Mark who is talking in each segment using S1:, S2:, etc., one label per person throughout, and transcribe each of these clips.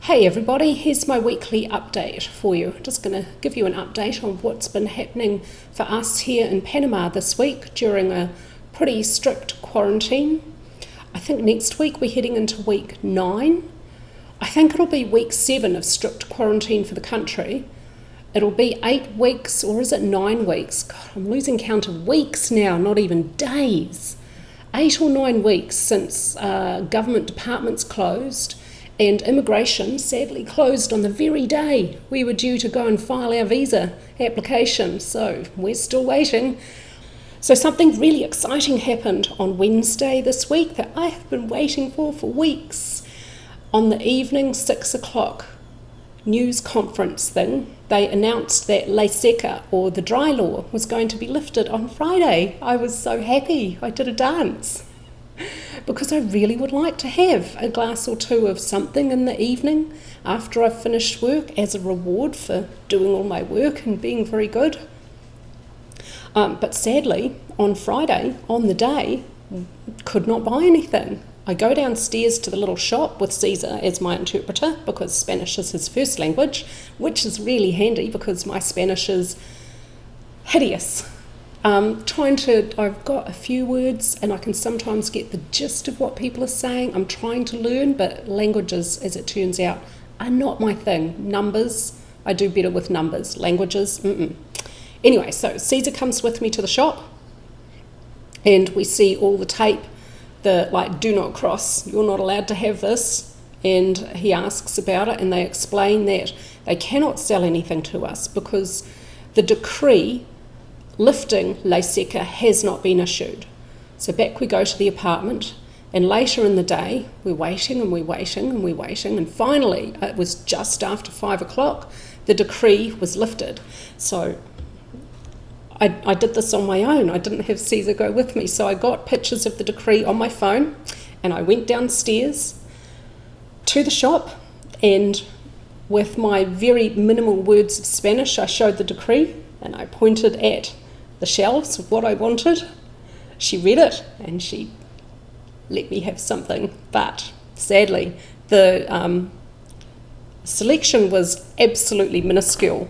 S1: Hey everybody, here's my weekly update for you. Just going to give you an update on what's been happening for us here in Panama this week during a pretty strict quarantine. I think next week we're heading into week 9. I think it'll be week 7 of strict quarantine for the country. It'll be 8 weeks, or is it 9 weeks? God, I'm losing count of weeks now, not even days. 8 or 9 weeks since government departments closed. And immigration sadly closed on the very day we were due to go and file our visa application, so we're still waiting. So something really exciting happened on Wednesday this week that I have been waiting for weeks. On the evening 6 o'clock news conference thing, they announced that Ley Seca, or the dry law, was going to be lifted on Friday. I was so happy, I did a dance. Because I really would like to have a glass or two of something in the evening after I've finished work as a reward for doing all my work and being very good. But sadly, on Friday, on the day, could not buy anything. I go downstairs to the little shop with Caesar as my interpreter because Spanish is his first language, which is really handy because my Spanish is hideous. I've got a few words and I can sometimes get the gist of what people are saying. I'm trying to learn, but languages, as it turns out, are not my thing. Numbers, I do better with numbers. Languages, Anyway, so Caesar comes with me to the shop and we see all the tape, do not cross, you're not allowed to have this. And he asks about it and they explain that they cannot sell anything to us because the decree lifting Ley Seca has not been issued. So back we go to the apartment, and later in the day we're waiting and we're waiting and we're waiting, and finally it was just after 5 o'clock the decree was lifted. So I did this on my own. I didn't have Caesar go with me, so I got pictures of the decree on my phone and I went downstairs to the shop, and with my very minimal words of Spanish I showed the decree and I pointed at the shelves of what I wanted. She read it and she let me have something, but sadly the selection was absolutely minuscule.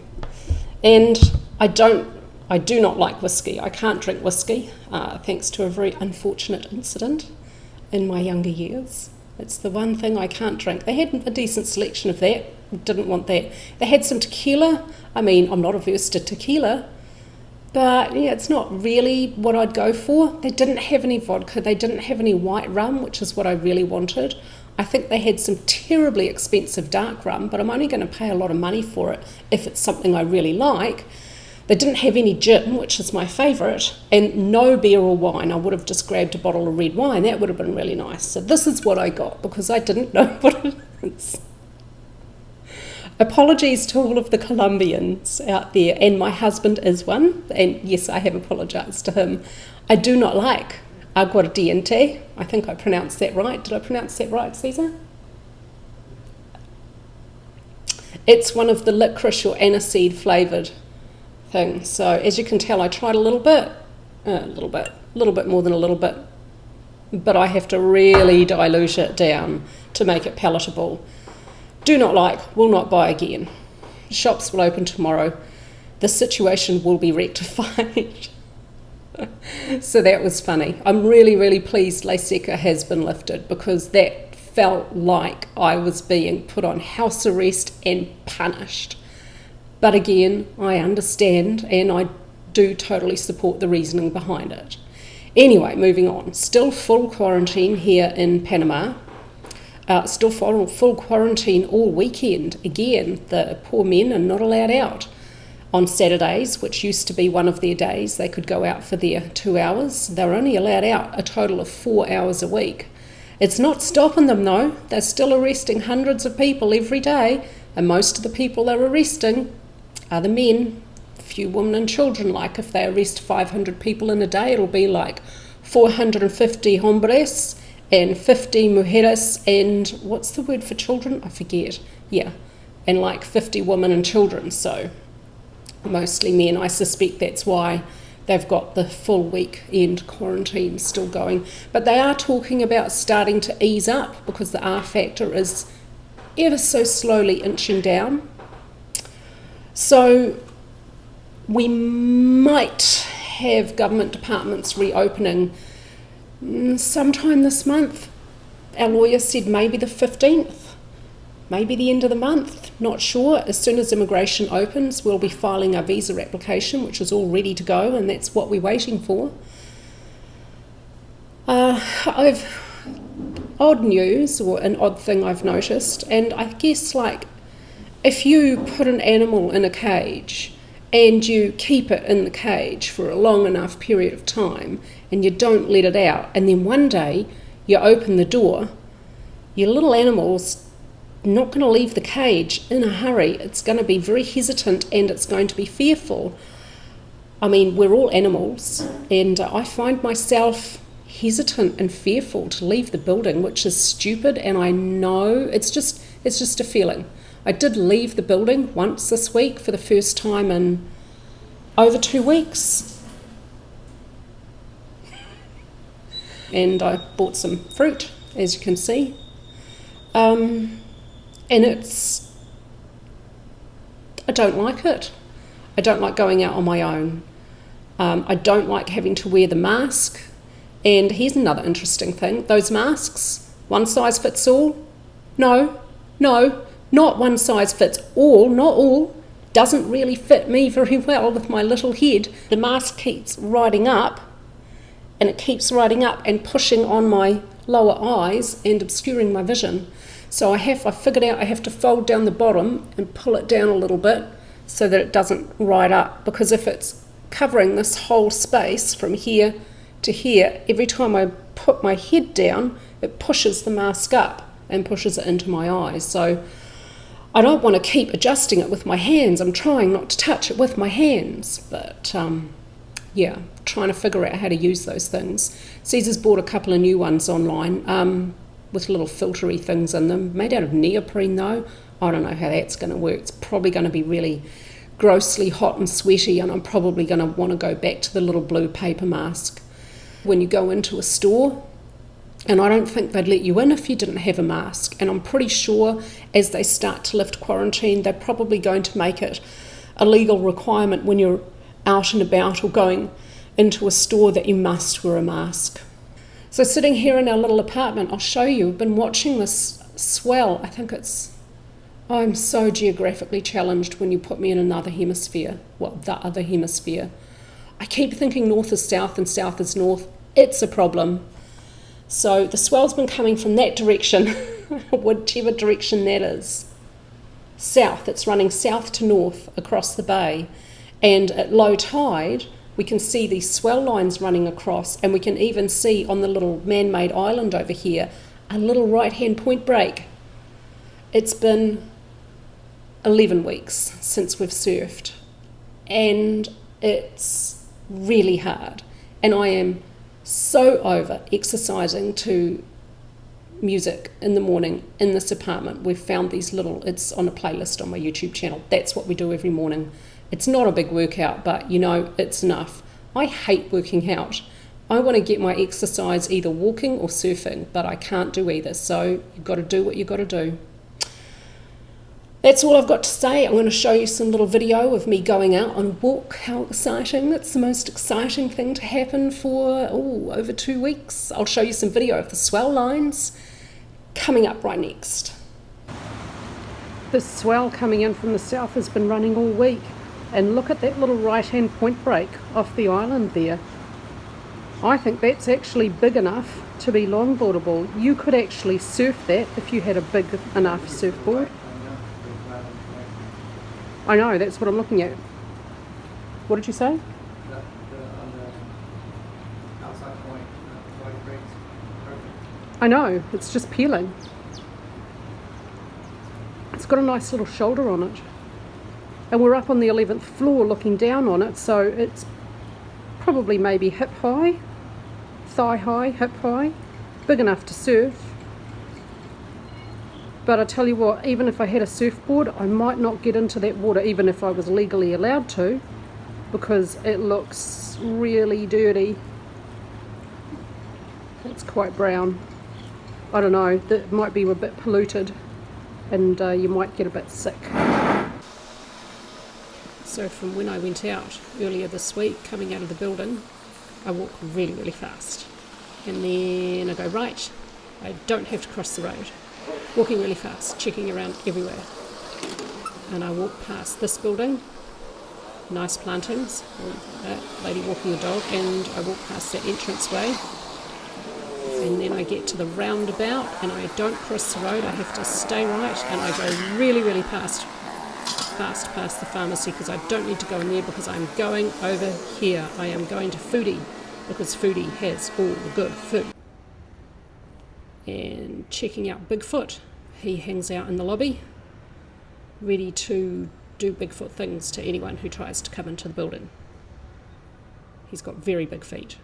S1: And I do not like whiskey. I can't drink whiskey, thanks to a very unfortunate incident in my younger years. It's the one thing I can't drink. They had a decent selection of that. Didn't want that. They had some tequila. I mean, I'm not averse to tequila, but yeah, it's not really what I'd go for. They didn't have any vodka. They didn't have any white rum, which is what I really wanted. I think they had some terribly expensive dark rum, but I'm only going to pay a lot of money for it if it's something I really like. They didn't have any gin, which is my favourite, and no beer or wine. I would have just grabbed a bottle of red wine. That would have been really nice. So this is what I got because I didn't know what it is. Apologies to all of the Colombians out there, and my husband is one, and yes, I have apologised to him. I do not like aguardiente. I think I pronounced that right. Did I pronounce that right, Caesar? It's one of the licorice or aniseed flavoured things. So as you can tell, I tried a little bit more than a little bit, but I have to really dilute it down to make it palatable. Do not like, will not buy again. Shops will open tomorrow. The situation will be rectified. So that was funny. I'm really, really pleased Ley Seca has been lifted because that felt like I was being put on house arrest and punished. But again, I understand and I do totally support the reasoning behind it. Anyway, moving on. Still full quarantine here in Panama. Still full quarantine all weekend. Again, the poor men are not allowed out on Saturdays, which used to be one of their days. They could go out for their 2 hours. They're only allowed out a total of 4 hours a week. It's not stopping them though. They're still arresting hundreds of people every day, and most of the people they're arresting are the men, a few women and children. Like if they arrest 500 people in a day, it'll be like 450 hombres and 50 mujeres, and what's the word for children? I forget. Yeah, and like 50 women and children, so mostly men. I suspect that's why they've got the full weekend quarantine still going. But they are talking about starting to ease up because the R factor is ever so slowly inching down. So we might have government departments reopening sometime this month. Our lawyer said maybe the 15th, maybe the end of the month, not sure. As soon as immigration opens, we'll be filing our visa application, which is all ready to go, and that's what we're waiting for. Odd news, or an odd thing I've noticed, and I guess like if you put an animal in a cage and you keep it in the cage for a long enough period of time and you don't let it out, and then one day you open the door, your little animal's not going to leave the cage in a hurry. It's going to be very hesitant and it's going to be fearful. I mean, we're all animals, and I find myself hesitant and fearful to leave the building, which is stupid, and I know it's just a feeling. I did leave the building once this week for the first time in over 2 weeks, and I bought some fruit, as you can see, and I don't like it. I don't like going out on my own. I don't like having to wear the mask. And here's another interesting thing. Those masks, one size fits all? No, not one size fits all, not all. Doesn't really fit me very well with my little head. The mask keeps riding up, and it keeps riding up and pushing on my lower eyes and obscuring my vision. So I figured out I have to fold down the bottom and pull it down a little bit so that it doesn't ride up, because if it's covering this whole space from here to here, every time I put my head down, it pushes the mask up and pushes it into my eyes. So I don't want to keep adjusting it with my hands. I'm trying not to touch it with my hands, but trying to figure out how to use those things. Caesar's bought a couple of new ones online with little filtery things in them, made out of neoprene though. I don't know how that's going to work. It's probably going to be really grossly hot and sweaty, and I'm probably going to want to go back to the little blue paper mask. When you go into a store, and I don't think they'd let you in if you didn't have a mask, and I'm pretty sure as they start to lift quarantine, they're probably going to make it a legal requirement when you're out and about or going into a store that you must wear a mask. So sitting here in our little apartment, I'll show you, I've been watching this swell. I'm so geographically challenged when you put me in another hemisphere, the other hemisphere. I keep thinking north is south and south is north. It's a problem. So the swell's been coming from that direction, whichever direction that is. South, it's running south to north across the bay. And at low tide, we can see these swell lines running across, and we can even see on the little man-made island over here, a little right-hand point break. It's been 11 weeks since we've surfed, and it's really hard, and I am so over exercising to music in the morning in this apartment. We've found it's on a playlist on my YouTube channel. That's what we do every morning. It's not a big workout, but it's enough. I hate working out. I want to get my exercise either walking or surfing, but I can't do either, so you've got to do what you've got to do. That's all I've got to say. I'm going to show you some little video of me going out on a walk. How exciting. That's the most exciting thing to happen for over 2 weeks. I'll show you some video of the swell lines coming up right next. This swell coming in from the south has been running all week. And look at that little right-hand point break off the island there. I think that's actually big enough to be longboardable. You could actually surf that if you had a big enough surfboard. I know, that's what I'm looking at. What did you say?
S2: On the outside point, the white breaks perfect.
S1: I know, it's just peeling. It's got a nice little shoulder on it. And we're up on the 11th floor looking down on it, so it's probably maybe hip high, thigh high, hip high, big enough to surf. But I tell you what, even if I had a surfboard, I might not get into that water, even if I was legally allowed to, because it looks really dirty. It's quite brown. I don't know, that might be a bit polluted. and you might get a bit sick. So from when I went out earlier this week, coming out of the building, I walk really, really fast. And then I go right. I don't have to cross the road. Walking really fast, checking around everywhere. And I walk past this building, nice plantings, a lady walking a dog, and I walk past that entranceway. And then I get to the roundabout and I don't cross the road. I have to stay right, and I go really, really fast past the pharmacy, because I don't need to go in there, because I'm going over here. I am going to Foodie, because Foodie has all the good food. And checking out Bigfoot. He hangs out in the lobby, ready to do Bigfoot things to anyone who tries to come into the building. He's got very big feet.